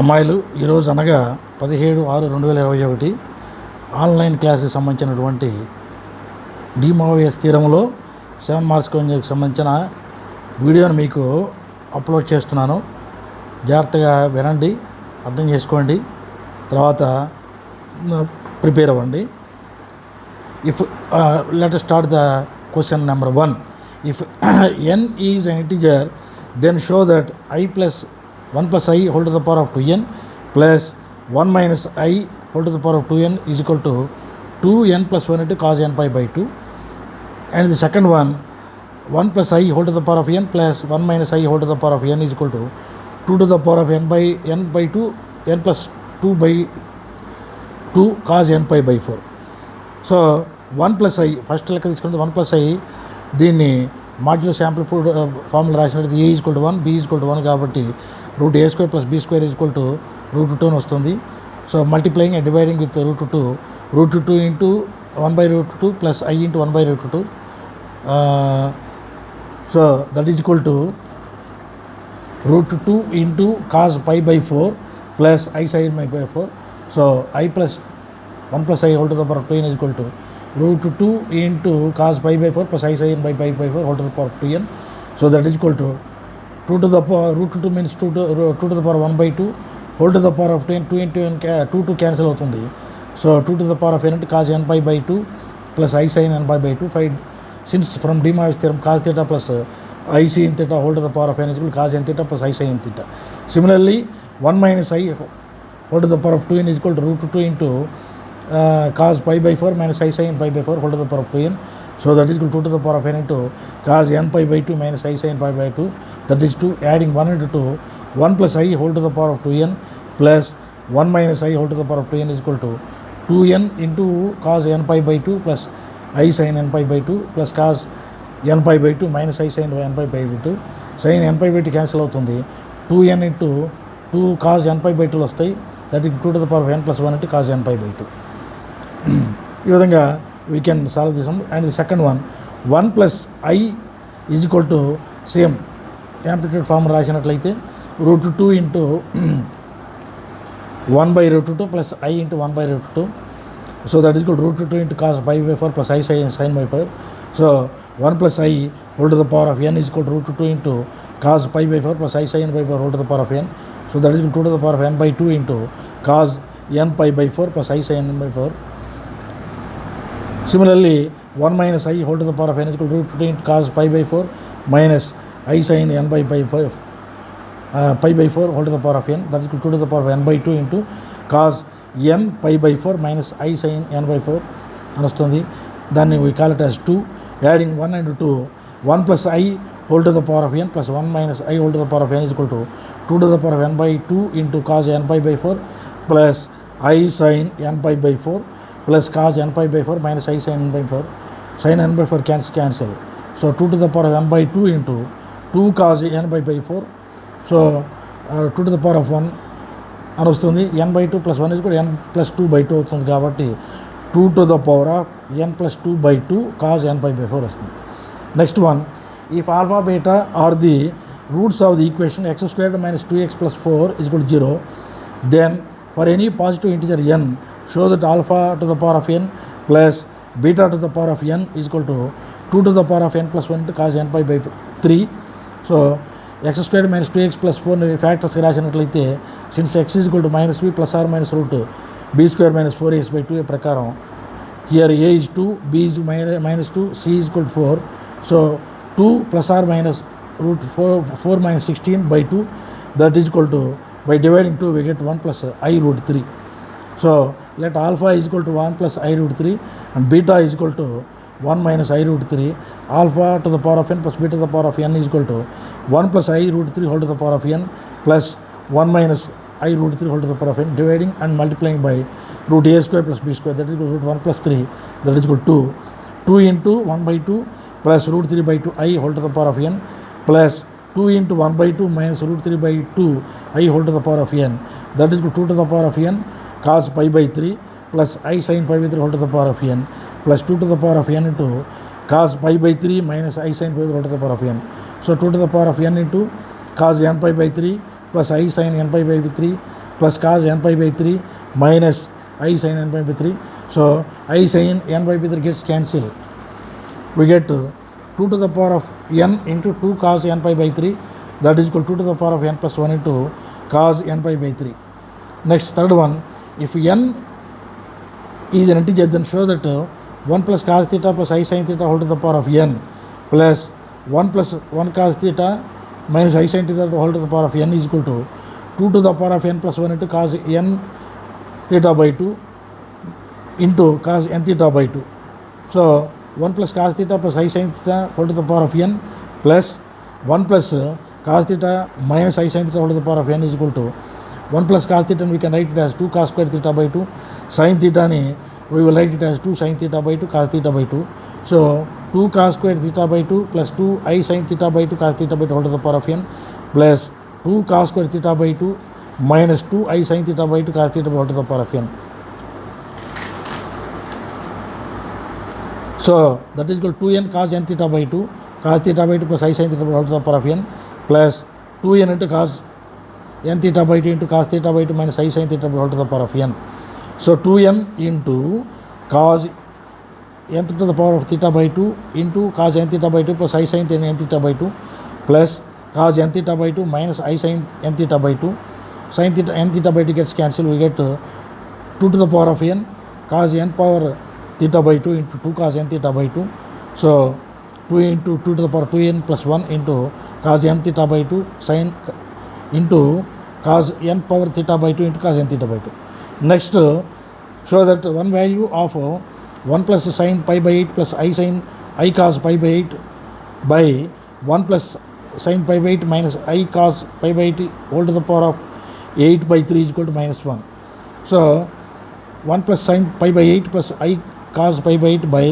అమ్మాయిలు ఈరోజు అనగా 17/6/2021 ఆన్లైన్ క్లాస్కి సంబంధించినటువంటి డిమోవియస్ థీరంలో 7 మార్క్స్ క్వశ్చన్కి సంబంధించిన వీడియోని మీకు అప్లోడ్ చేస్తున్నాను. జాగ్రత్తగా వినండి, అర్థం చేసుకోండి, తర్వాత ప్రిపేర్ అవ్వండి. If let start the question number 1. If n is an integer, then show that I plus 1 plus I whole to the power of 2n plus 1 minus I whole to the power of 2n is equal to 2n plus 1 into cos n pi by 2. And the second one, 1 plus I whole to the power of n plus 1 minus I whole to the power of n is equal to 2 to the power of n by 2, n plus 2 by 2 cos n pi by 4. So 1 plus i first లెక్క తీసుకుంటే 1 plus i దీన్ని modulus amplitude formula రాసినట్టు a equal to 1, b equal to 1 కాబట్టి root a square plus b square equal to root 2 అని వస్తుంది. So multiplying and dividing with root 2 into 1 by root 2 plus i into 1 by root 2. So that is equal to root 2 into cos pi by 4 plus i sine by 4. So i plus 1 plus I whole to the power of 2n is equal to root 2 into cos pi by 4 plus I sin by pi by 4 whole to the power of 2n. So that is equal to 2 to the power root 2 means 2 to the power 1 by 2 whole to the power of 10, 2 into n 2 to cancel అవుతుంది. So 2 to the power of n into cos n pi by 2 plus I sin n pi by 2. Find since from De Moivre's theorem cos theta plus I sin theta whole to the power of n is equal to cos n theta plus I sin theta. Similarly 1 minus I whole to the power of 2n is equal to root 2 into cos pi by 4 minus I sin pi by 4 whole to the power of 2n. So that is equal to 2 to the power of n into cos n pi by 2 minus I sin pi by 2. That is 2. Adding 1 into 2, 1 plus I whole to the power of 2n plus 1 minus I whole to the power of 2n is equal to 2n into cos n pi by 2 plus I sin n pi by 2 plus cos n pi by 2 minus I sin n pi by 2. Sin n pi by 2 cancel అవుతుంది. 2n into 2 cos n pi by 2 వస్తాయి. That is 2 to the power of n plus 1 into cos n pi by 2. ఈ విధంగా we can solve this one. And the second one 1 plus i is equal to same amplitude form రాసినట్లయితే root 2 into 1 by root 2 plus i into 1 by root 2. So that is equal root 2 into cos pi by 4 plus i sine by 5. So 1 plus i whole to the power of n is equal root 2 into cos pi by 4 plus i sine by 4 whole to the power of n. So that is equal 2 to the power of n by 2 into cos n pi by 4 plus i sine by 4. Similarly, 1 minus I whole to the power of n is equal to root 2 into cos pi by 4 minus I sin n by pi by 4 whole to the power of n. That is equal to 2 to the power of n by 2 into cos n pi by 4 minus I sin n by 4 అని వస్తుంది. దాన్ని we call it as 2. Adding 1 and 2, 1 plus I whole to the power of n plus 1 minus I whole to the power of n is equal to 2 to the power of n by 2 into cos n pi by 4 plus I sin n pi by 4 plus cos n pi by 4 minus I sin n by 4. Sin n by 4 cancel. So 2 to the power of n by 2 into 2 cos n by 4. So 2 to the power of 1 అని వస్తుంది. n by 2 plus 1 is equal to n plus 2 by 2 అవుతుంది కాబట్టి 2 to the power of n plus 2 by 2 cos n pi by 4 వస్తుంది. Next one, if alpha beta are the roots of the equation x squared minus 2x plus 4 is equal to 0, then for any positive integer n, show that alpha to the power of n plus beta to the power of n is equal to 2 to the power of n plus 1 into cos n pi by 3. So x squared minus 2x plus 4 factors రాసినట్లయితే since x is equal to minus b plus or minus root b square minus 4as by 2 ప్రకారం here a is 2, b is minus 2, c is equal to 4. So 2 plus or minus root 4 minus 16 by 2, that is equal to, by dividing 2 we get 1 plus I root 3. So let alpha is equal to 1 plus I root 3 and beta is equal to 1 minus I root 3. Alpha to the power of n plus beta to the power of n is equal to 1 plus I root 3 whole to the power of n plus 1 minus I root 3 whole to the power of n, dividing and multiplying by root a square plus b square, that is equal to root 1 plus 3, that is equal to 2 into 1 by 2 plus root 3 by 2 I whole to the power of n plus 2 into 1 by 2 minus root 3 by 2 I whole to the power of n, that is equal to 2 to the power of n cos pi by 3 plus I sin pi by 3 whole to the power of n plus 2 to the power of n into cos pi by 3 minus I sin pi by 3 whole to the power of n. So 2 to the power of n into cos n pi by 3 plus I sin n pi by 3 plus cos n pi by 3 minus I sin n pi by 3. So I sin n pi by 3 gets cancelled. We get 2 to the power of n into 2 cos n pi by 3, that is equal to 2 to the power of n plus 1 into cos n pi by 3. Next, third one, if n is an integer, then show that 1 plus cos theta plus I sin theta whole to the power of n plus 1 plus 1 cos theta minus I sin theta whole to the power of n is equal to 2 to the power of n plus 1 into cos n theta by 2 into cos n theta by 2. So 1 plus cos theta plus I sin theta whole to the power of n plus 1 plus cos theta minus I sin theta whole to the power of n is equal to 1 plus cos theta, and we can write it as 2 cos square theta by 2. Sin theta ni we will write it as 2 sin theta by 2 cos theta by 2. So 2 cos square theta by 2 plus 2 I sin theta by 2 cos theta by 2 whole to the power of n plus 2 cos square theta by 2 minus 2 I sin theta by 2 cos theta by whole to the power of n. So that is equal to 2n cos n theta by 2 cos theta by 2 plus I sin theta by whole to the power of n plus 2n into cos n theta by 2 into cos theta by 2 minus I sin theta by whole to the power of n. So 2n into cos n to the power of theta by 2 into cos n theta by 2 plus I sin n theta by 2 plus cos n theta by 2 minus I sin n theta by 2. Sin theta n theta by 2 gets cancelled. We get 2 to the power of n cos n power theta by 2 into 2 cos n theta by 2. So 2 into 2 to the power 2n plus 1 into cos n theta by 2 sin into cos n power theta by 2 into cos n theta by 2. Next, show that one value of 1 plus sin pi by 8 plus I cos pi by 8 by 1 plus sin pi by 8 minus I cos pi by 8 whole to the power of 8 by 3 is equal to minus 1. So 1 plus sin pi by 8 plus I cos pi by 8 by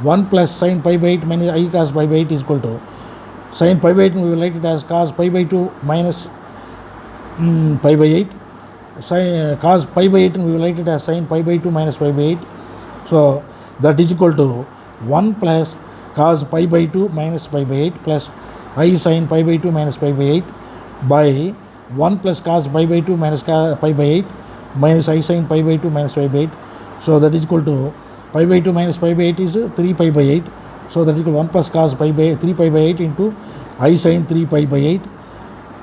1 plus sin pi by 8 minus I cos pi by 8 is equal to sin pi by 8, we will write it as cos pi by 2 minus pi by 8. Cos pi by 8, we will write it as sin pi by 2 minus pi by 8. So that is equal to 1 plus cos pi by 2 minus pi by 8 plus I sin pi by 2 minus pi by 8 by 1 plus cos pi by 2 minus pi by 8 minus I sin pi by 2 minus pi by 8. So that is equal to pi by 2 minus pi by 8 is 3 pi by 8. So that is equal to 1 plus cos pi by 3 pi by 8 into I sin 3 pi by 8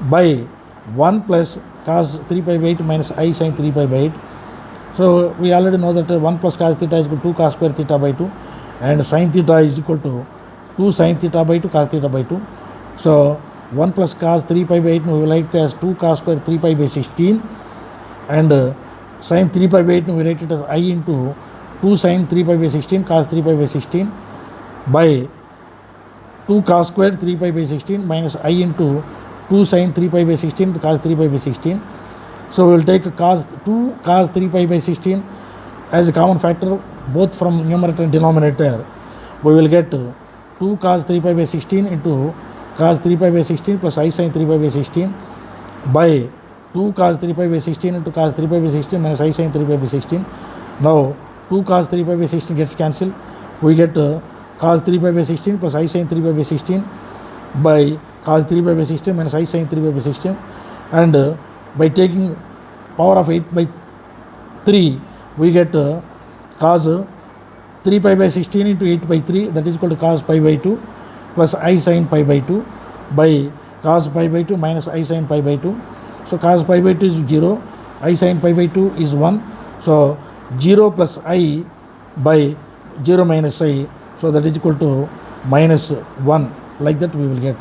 by 1 plus cos 3 pi by 8 minus I sin 3 pi by 8. So we already know that 1 plus cos theta is equal to 2 cos square theta by 2 and sin theta is equal to 2 sin theta by 2 cos theta by 2. So 1 plus cos 3 pi by 8 we will write it as 2 cos square 3 pi by 16 and sin 3 pi by 8 we write it as I into 2 sin 3 pi by 16 cos 3 pi by 16 by 2 cos square 3 pi by 16 minus I into 2 sin 3 pi by 16 cos 3 pi by 16. So we will take 2 cos 3 pi by 16 as a common factor both from numerator and denominator. We will get 2 cos 3 pi by 16 into cos 3 pi by 16 plus I sin 3 pi by 16 by 2 cos 3 pi by 16 into cos 3 pi by 16 minus I sin 3 pi by 16. Now 2 cos 3 pi by 16 gets cancelled. We get cos 3 pi by 16 plus I sin 3 pi by 16 by cos 3 pi by 16 minus I sin 3 pi by 16, and by taking power of 8 by 3 we get cos 3 pi by 16 into 8 by 3, that is equal to cos pi by 2 plus I sin pi by 2 by cos pi by 2 minus I sin pi by 2. So cos pi by 2 is 0, I sin pi by 2 is 1. So 0 plus I by 0 minus I, so that is equal to minus 1. Like that we will get